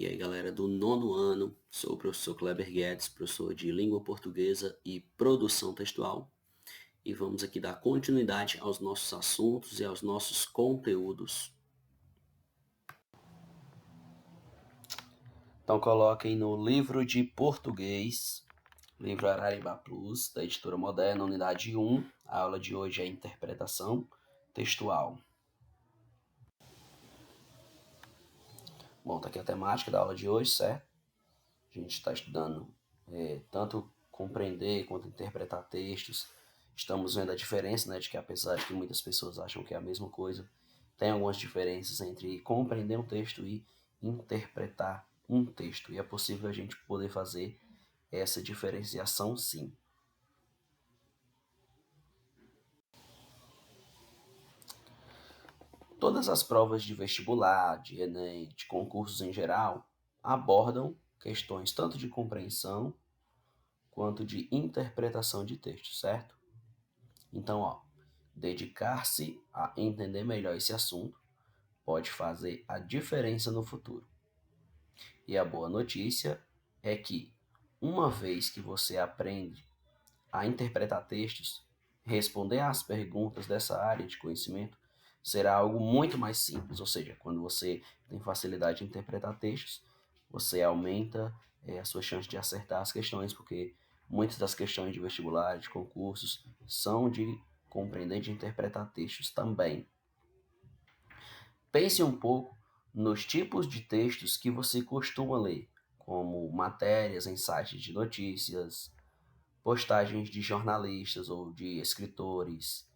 E aí, galera do nono ano, sou o professor Kleber Guedes, professor de Língua Portuguesa e Produção Textual, e vamos aqui dar continuidade aos nossos assuntos e aos nossos conteúdos. Então coloquem no livro de português, livro Araribá Plus, da editora Moderna, unidade 1, a aula de hoje é interpretação textual. Bom, tá aqui a temática da aula de hoje, certo? A gente está estudando tanto compreender quanto interpretar textos. Estamos vendo a diferença, né, de que apesar de que muitas pessoas acham que é a mesma coisa, tem algumas diferenças entre compreender um texto e interpretar um texto. E é possível a gente poder fazer essa diferenciação, sim. Todas as provas de vestibular, de Enem, de concursos em geral, abordam questões tanto de compreensão quanto de interpretação de texto, certo? Então, dedicar-se a entender melhor esse assunto pode fazer a diferença no futuro. E a boa notícia é que, uma vez que você aprende a interpretar textos, responder às perguntas dessa área de conhecimento será algo muito mais simples. Ou seja, quando você tem facilidade de interpretar textos, você aumenta a sua chance de acertar as questões, porque muitas das questões de vestibular, de concursos, são de compreender, de interpretar textos também. Pense um pouco nos tipos de textos que você costuma ler, como matérias em sites de notícias, postagens de jornalistas ou de escritores,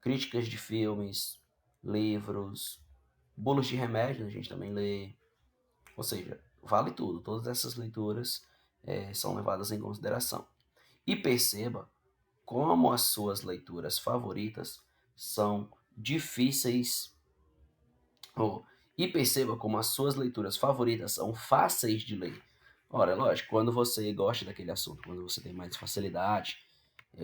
críticas de filmes, livros, bulos de remédio, a gente também lê. Ou seja, vale tudo, todas essas leituras são levadas em consideração. E perceba como as suas leituras favoritas são difíceis. E perceba como as suas leituras favoritas são fáceis de ler. Ora, é lógico, quando você gosta daquele assunto, quando você tem mais facilidade,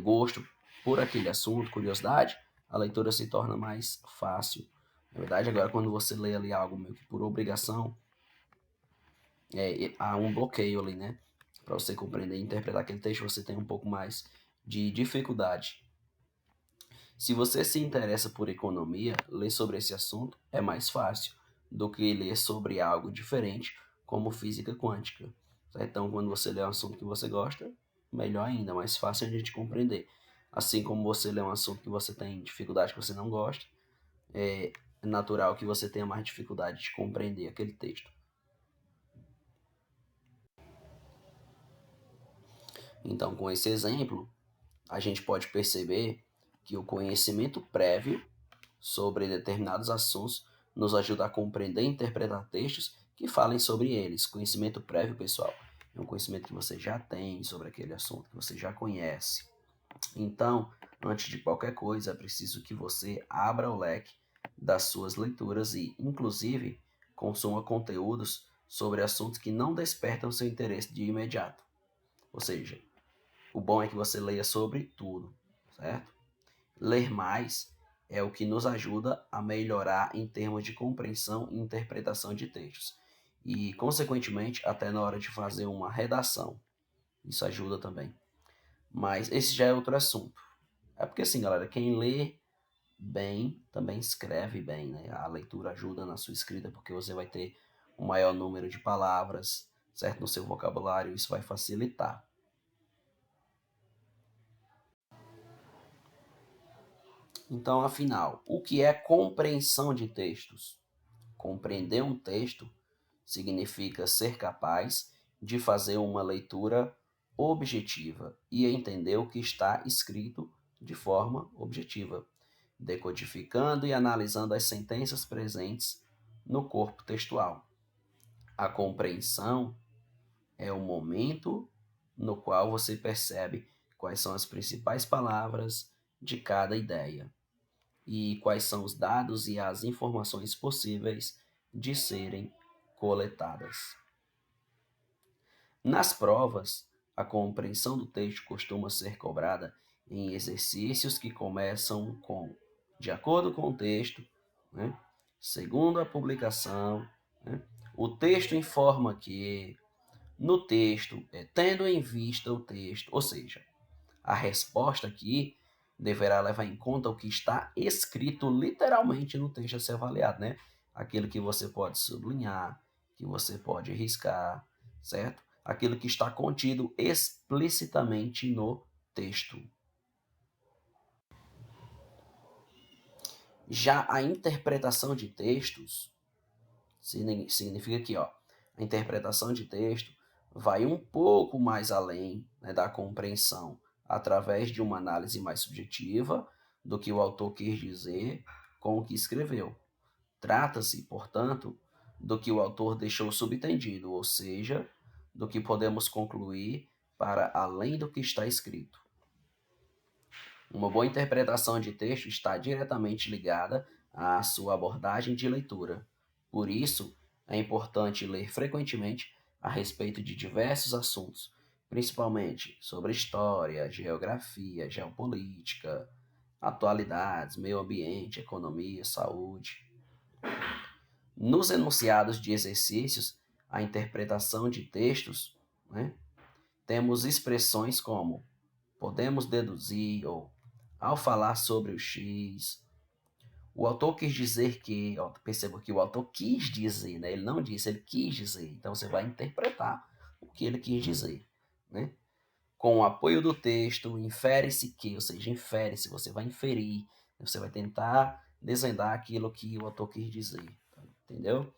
gosto por aquele assunto, curiosidade, a leitura se torna mais fácil. Na verdade, agora, quando você lê ali algo meio que por obrigação, há um bloqueio ali, né? Para você compreender e interpretar aquele texto, você tem um pouco mais de dificuldade. Se você se interessa por economia, ler sobre esse assunto é mais fácil do que ler sobre algo diferente, como física quântica. Então, quando você lê um assunto que você gosta, melhor ainda, mais fácil a gente compreender. Assim como você lê um assunto que você tem dificuldade, que você não gosta, é natural que você tenha mais dificuldade de compreender aquele texto. Então, com esse exemplo, a gente pode perceber que o conhecimento prévio sobre determinados assuntos nos ajuda a compreender e interpretar textos que falem sobre eles. Conhecimento prévio, pessoal, é um conhecimento que você já tem sobre aquele assunto, que você já conhece. Então, antes de qualquer coisa, é preciso que você abra o leque das suas leituras e, inclusive, consuma conteúdos sobre assuntos que não despertam seu interesse de imediato. Ou seja, o bom é que você leia sobre tudo, certo? Ler mais é o que nos ajuda a melhorar em termos de compreensão e interpretação de textos. E, consequentemente, até na hora de fazer uma redação. Isso ajuda também. Mas esse já é outro assunto. É porque assim, galera, quem lê bem também escreve bem, né? A leitura ajuda na sua escrita porque você vai ter um maior número de palavras, certo? No seu vocabulário, isso vai facilitar. Então, afinal, o que é compreensão de textos? Compreender um texto significa ser capaz de fazer uma leitura objetiva e entender o que está escrito de forma objetiva, decodificando e analisando as sentenças presentes no corpo textual. A compreensão é o momento no qual você percebe quais são as principais palavras de cada ideia e quais são os dados e as informações possíveis de serem coletadas. Nas provas, a compreensão do texto costuma ser cobrada em exercícios que começam com de acordo com o texto, né? Segundo a publicação, né? O texto informa que, no texto, tendo em vista o texto, ou seja, a resposta aqui deverá levar em conta o que está escrito literalmente no texto a ser avaliado, né? Aquilo que você pode sublinhar, que você pode riscar, certo? Aquilo que está contido explicitamente no texto. Já a interpretação de textos significa que, ó, a interpretação de texto vai um pouco mais além, né, da compreensão através de uma análise mais subjetiva do que o autor quis dizer com o que escreveu. Trata-se, portanto, do que o autor deixou subentendido, ou seja, do que podemos concluir para além do que está escrito. Uma boa interpretação de texto está diretamente ligada à sua abordagem de leitura. Por isso, é importante ler frequentemente a respeito de diversos assuntos, principalmente sobre história, geografia, geopolítica, atualidades, meio ambiente, economia, saúde. Nos enunciados de exercícios, a interpretação de textos, né, temos expressões como podemos deduzir ou ao falar sobre o X. O autor quis dizer que, ó, perceba que o autor quis dizer, né? Ele não disse, ele quis dizer. Então você vai interpretar o que ele quis dizer, né? Com o apoio do texto, infere-se que, ou seja, infere-se, você vai inferir, você vai tentar desvendar aquilo que o autor quis dizer, entendeu?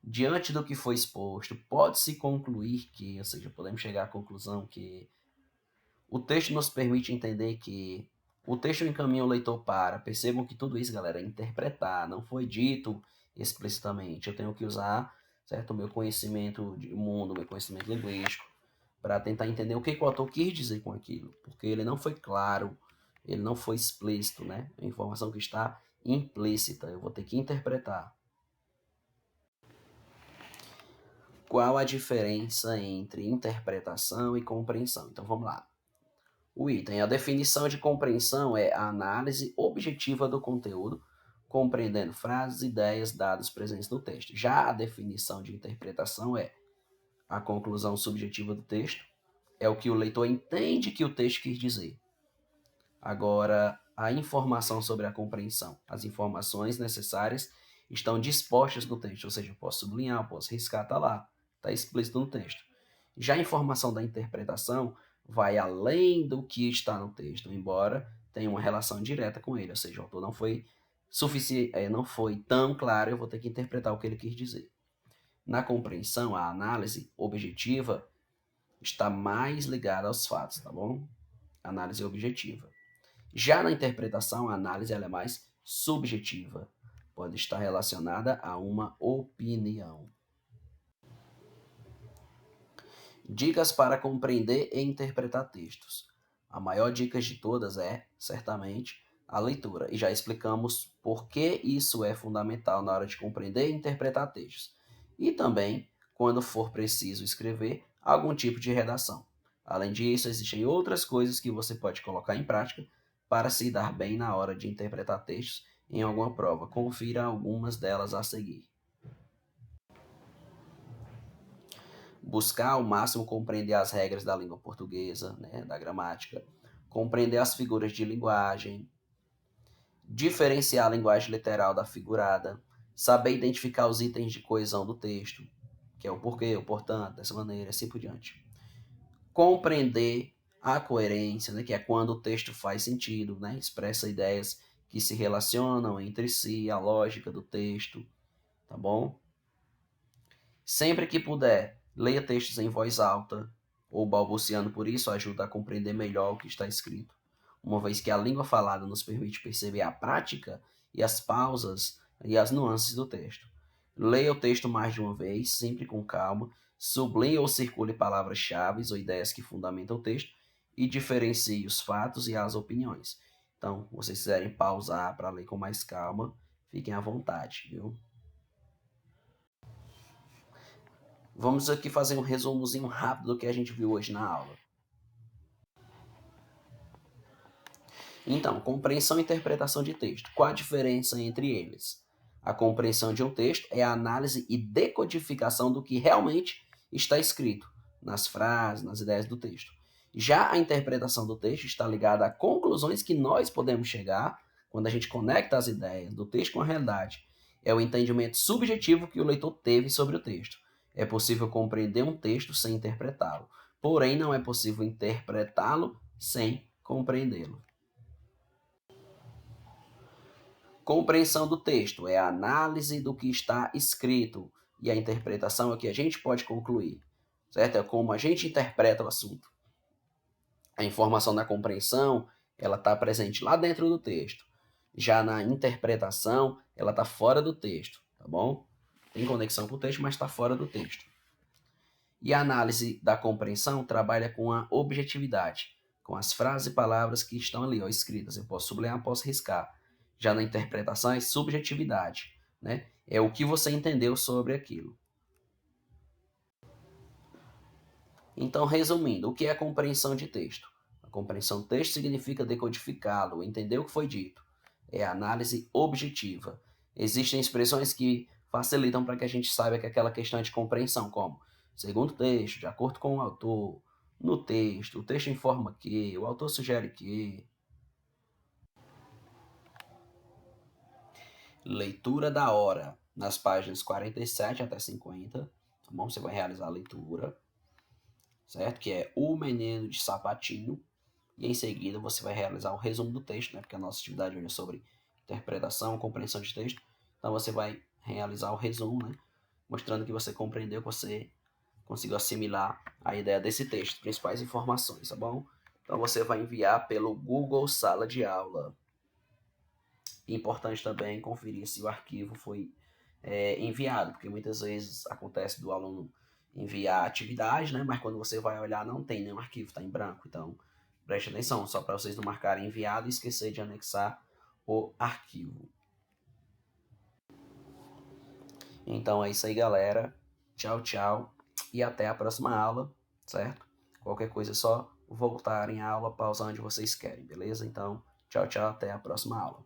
Diante do que foi exposto, pode-se concluir que, ou seja, podemos chegar à conclusão que o texto nos permite entender que o texto encaminha o leitor para. Percebam que tudo isso, galera, é interpretar, não foi dito explicitamente. Eu tenho que usar, certo, o meu conhecimento de mundo, meu conhecimento linguístico, para tentar entender o que o autor quis dizer com aquilo, porque ele não foi claro, ele não foi explícito, né? É informação que está implícita, eu vou ter que interpretar. Qual a diferença entre interpretação e compreensão? Então vamos lá. O item, a definição de compreensão é a análise objetiva do conteúdo, compreendendo frases, ideias, dados presentes no texto. Já a definição de interpretação é a conclusão subjetiva do texto, é o que o leitor entende que o texto quis dizer. Agora, a informação sobre a compreensão. As informações necessárias estão dispostas no texto, ou seja, eu posso sublinhar, eu posso riscar, tá lá, tá explícito no texto. Já a informação da interpretação vai além do que está no texto, embora tenha uma relação direta com ele, ou seja, o autor não foi suficiente, não foi tão claro, eu vou ter que interpretar o que ele quis dizer. Na compreensão, a análise objetiva está mais ligada aos fatos, tá bom? Análise objetiva. Já na interpretação, a análise ela é mais subjetiva, pode estar relacionada a uma opinião. Dicas para compreender e interpretar textos. A maior dica de todas é, certamente, a leitura. E já explicamos por que isso é fundamental na hora de compreender e interpretar textos. E também, quando for preciso escrever algum tipo de redação. Além disso, existem outras coisas que você pode colocar em prática para se dar bem na hora de interpretar textos em alguma prova. Confira algumas delas a seguir. Buscar ao máximo compreender as regras da língua portuguesa, né, da gramática, compreender as figuras de linguagem, diferenciar a linguagem literal da figurada, saber identificar os itens de coesão do texto, que é o porquê, o portanto, dessa maneira, assim por diante. Compreender a coerência, né, que é quando o texto faz sentido, né, expressa ideias que se relacionam entre si, a lógica do texto, tá bom? Sempre que puder, leia textos em voz alta ou balbuciando, por isso ajuda a compreender melhor o que está escrito, uma vez que a língua falada nos permite perceber a prática e as pausas e as nuances do texto. Leia o texto mais de uma vez, sempre com calma, sublinhe ou circule palavras-chave ou ideias que fundamentam o texto e diferencie os fatos e as opiniões. Então, se vocês quiserem pausar para ler com mais calma, fiquem à vontade, viu? Vamos aqui fazer um resumozinho rápido do que a gente viu hoje na aula. Então, compreensão e interpretação de texto. Qual a diferença entre eles? A compreensão de um texto é a análise e decodificação do que realmente está escrito nas frases, nas ideias do texto. Já a interpretação do texto está ligada a conclusões que nós podemos chegar quando a gente conecta as ideias do texto com a realidade. É o entendimento subjetivo que o leitor teve sobre o texto. É possível compreender um texto sem interpretá-lo, porém não é possível interpretá-lo sem compreendê-lo. Compreensão do texto é a análise do que está escrito e a interpretação é o que a gente pode concluir, certo? É como a gente interpreta o assunto. A informação da compreensão, ela está presente lá dentro do texto. Já na interpretação, ela está fora do texto, tá bom? Tem conexão com o texto, mas está fora do texto. E a análise da compreensão trabalha com a objetividade, com as frases e palavras que estão ali, ó, escritas. Eu posso sublinhar, posso riscar. Já na interpretação é subjetividade, né? É o que você entendeu sobre aquilo. Então, resumindo, o que é a compreensão de texto? A compreensão do texto significa decodificá-lo, entender o que foi dito. É a análise objetiva. Existem expressões que facilitam para que a gente saiba que aquela questão é de compreensão, como segundo o texto, de acordo com o autor, no texto, o texto informa que, o autor sugere que. Leitura da hora, nas páginas 47 até 50, tá bom? Você vai realizar a leitura, certo? Que é O Menino de Sapatinho, e em seguida você vai realizar o resumo do texto, né? Porque a nossa atividade hoje é sobre interpretação, compreensão de texto, então você vai realizar o resumo, né? Mostrando que você compreendeu, que você conseguiu assimilar a ideia desse texto, principais informações, tá bom? Então você vai enviar pelo Google Sala de Aula. Importante também conferir se o arquivo foi enviado, porque muitas vezes acontece do aluno enviar atividade, né? Mas quando você vai olhar não tem nenhum arquivo, está em branco. Então preste atenção, só para vocês não marcarem enviado e esquecer de anexar o arquivo. Então é isso aí, galera. Tchau, tchau e até a próxima aula, certo? Qualquer coisa é só voltarem à aula, pausar onde vocês querem, beleza? Então, tchau, tchau, até a próxima aula.